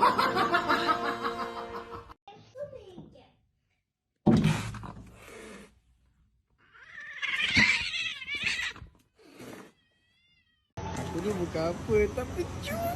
Aku ni bukan apa, tapi cuma.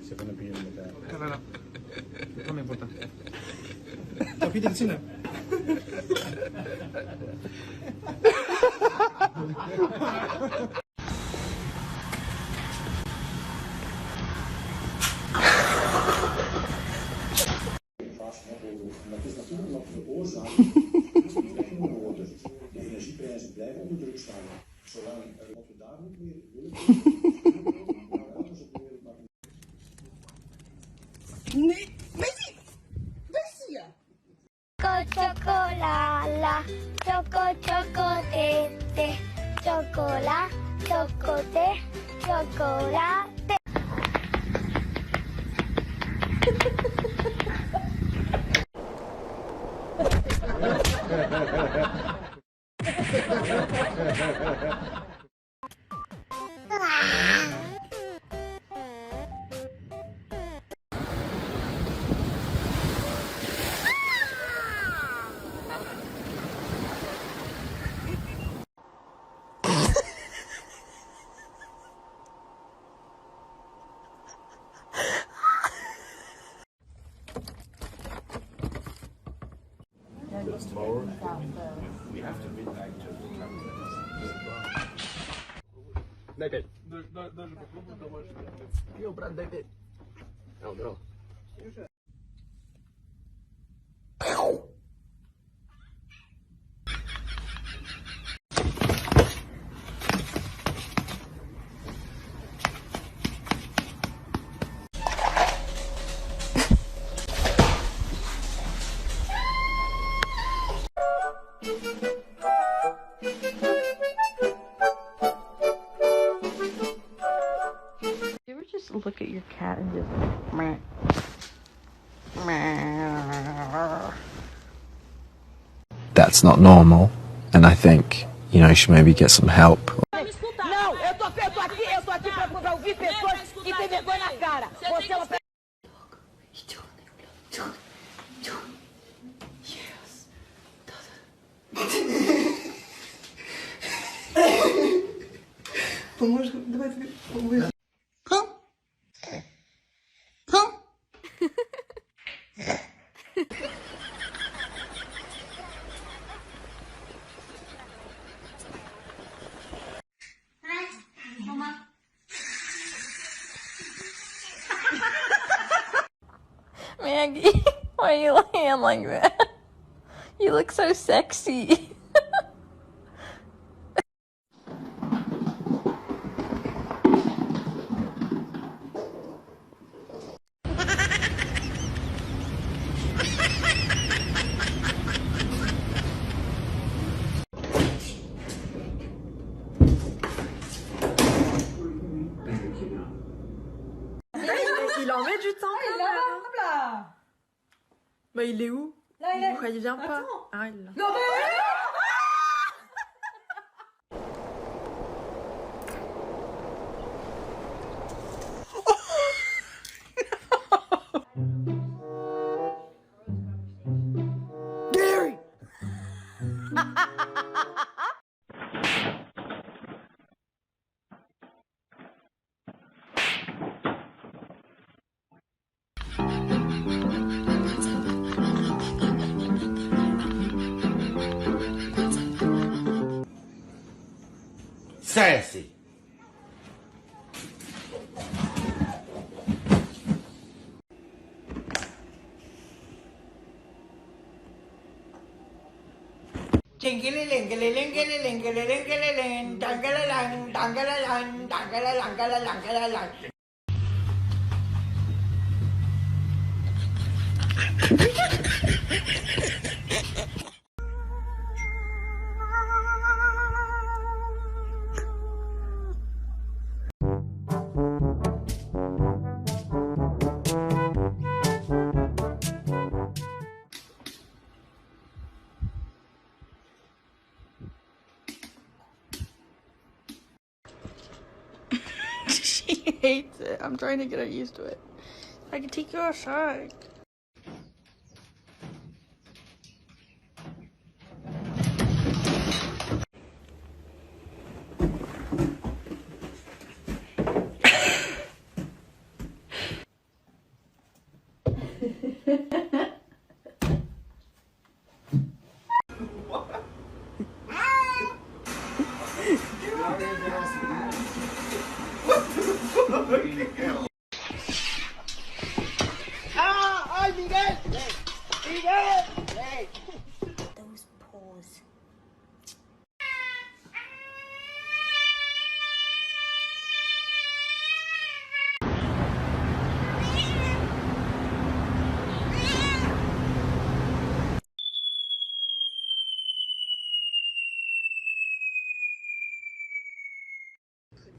Siapa nak pergi dengan tak? Tak nak. Kau nak potong. Tapi dia di sini. Dat is natuurlijk nog veroorzaakt. De energieprijzen blijven onder druk staan. Zolang wat we daar niet meer willen doen, maar elders op de wereld maken. Nee, Messi! Messi ya! Chocolala, chocolate, chocolate. We have to read back to the Naked. Yo, брат, naked. Oh, no. You ever just look at your cat and just meh, meh. That's not normal, and I think, you know, you should maybe get some help. Não, eu tô aqui pra ouvir pessoas que tem vergonha na cara. Você é uma pessoa. Maggie, why are you laying like that? You look so sexy. Il en met du temps. Il est là-bas, hop là. Bah il est où? Là, il est. Pourquoi il vient pas? Attends. Ah, il est là. Non, mais... Gary! Sassy. She hates it. I'm trying to get her used to it. I can take you outside. Those paws.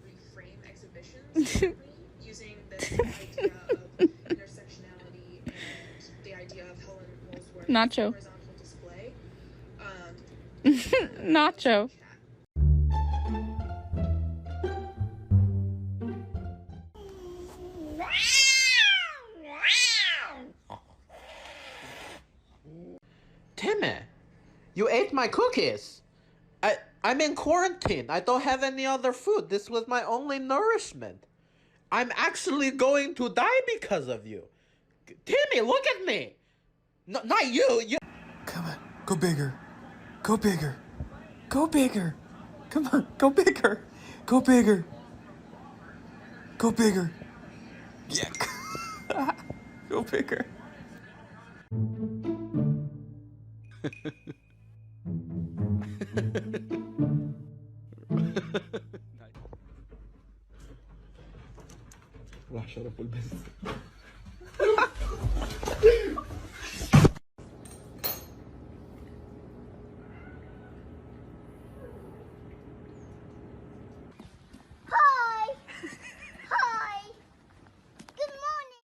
Reframe exhibitions using this idea of intersectionality and the idea of Helen Woolsworth's Nacho. horizontal display. Nacho. Timmy, you ate my cookies. I'm in quarantine. I don't have any other food. This was my only nourishment. I'm actually going to die because of you. Timmy, look at me. No, not you. Come on, go bigger. Go bigger. Go bigger. Come on, go bigger. Go bigger. Go bigger. Yeah. Go bigger. راح شرف البس. Hi. Hi. Good morning.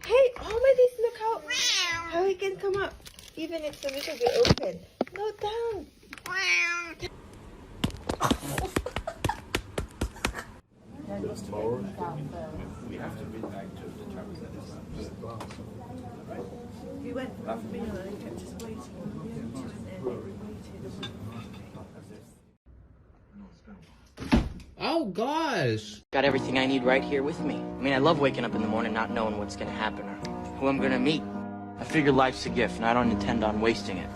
Hey, Amadis, look how he can come up. Even if the little bit open. Go down. We went for a meal and I kept just waiting and waiting and we waited. Oh, gosh. Got everything I need right here with me. I mean, I love waking up in the morning not knowing what's gonna happen or who I'm gonna meet. I figure life's a gift and I don't intend on wasting it.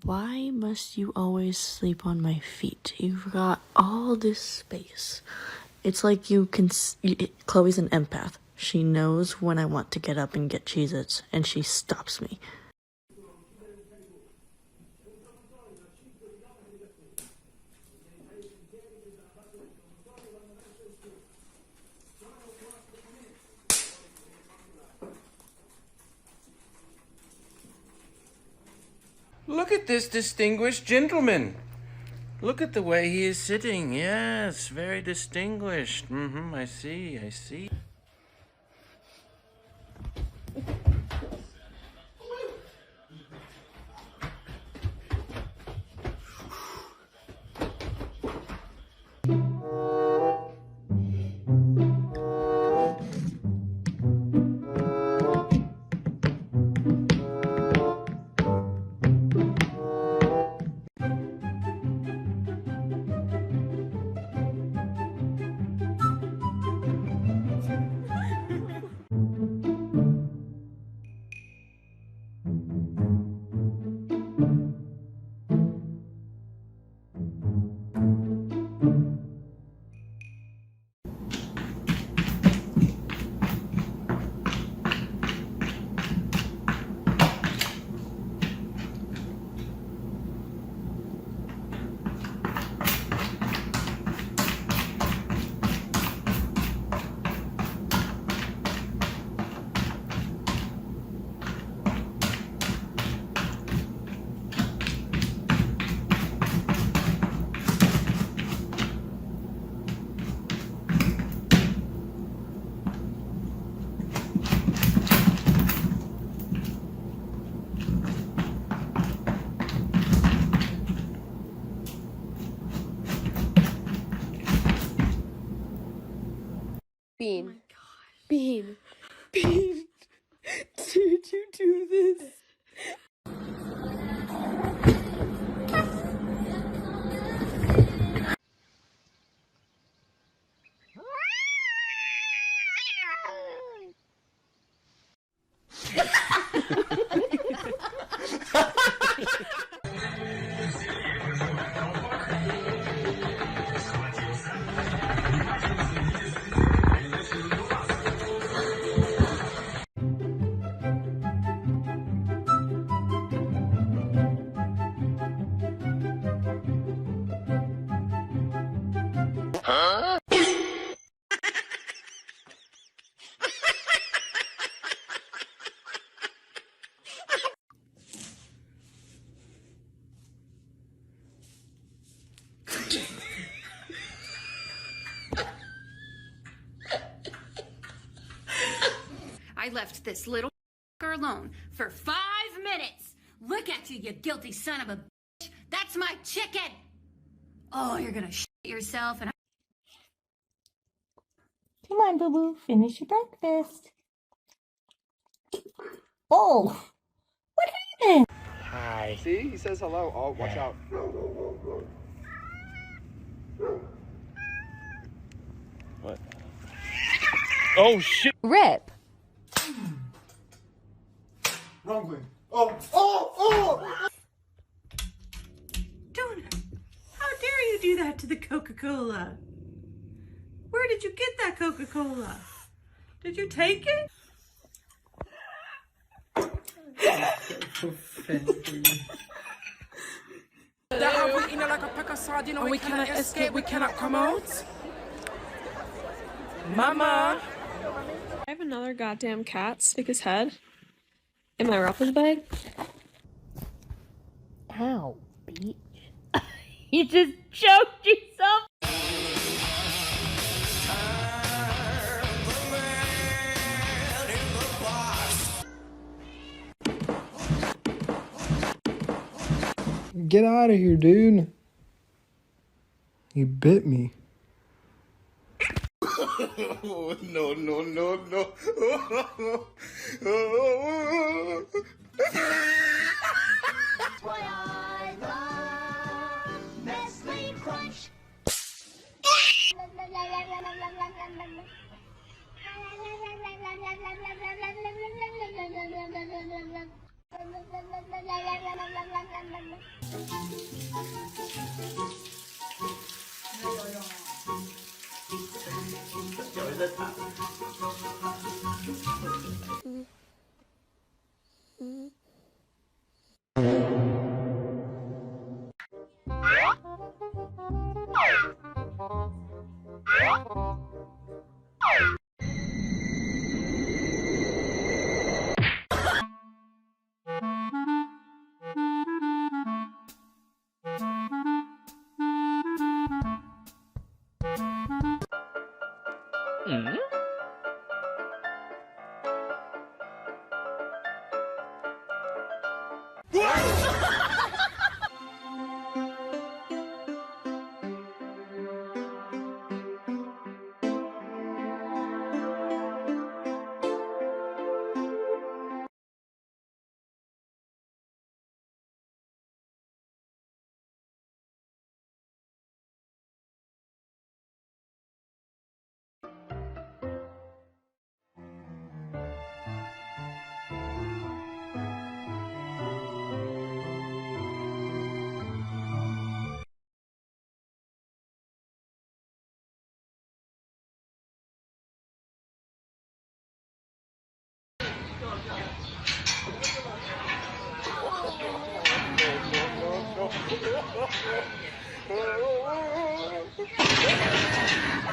Why must you always sleep on my feet? You've got all this space. It's like you can... Chloe's an empath. She knows when I want to get up and get Cheez-Its, and she stops me. Look at this distinguished gentleman. Look at the way he is sitting. Yes, very distinguished. I see, I see. Bean. Oh my gosh. Bean. Bean. Did you do this? I left this little alone for 5 minutes. Look at you, you guilty son of a bitch. That's my chicken. Oh, you're gonna shit yourself and Come on, boo-boo. Finish your breakfast. Oh, what happened? Hi. See, he says hello. Oh, watch out. What? Oh, shit. Rip. Wrong way. Oh! Don't. How dare you do that to the Coca-Cola? Where did you get that Coca-Cola? Did you take it? And we cannot escape, we cannot come out. Mama! I have another goddamn cat stick his head in my ruffles bag. Ow, bitch. You just choked yourself. Get out of here, dude. You bit me. No, no, no, no. Why I love Nestle Crunch.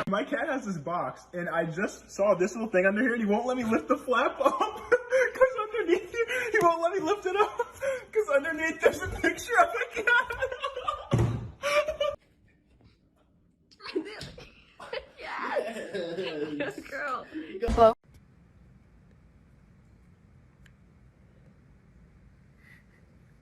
My cat has this box, and I just saw this little thing under here, and he won't let me lift the flap up. Because underneath here, he won't let me lift it up. Because underneath there's a picture of a cat. Yeah. Good girl. Hello.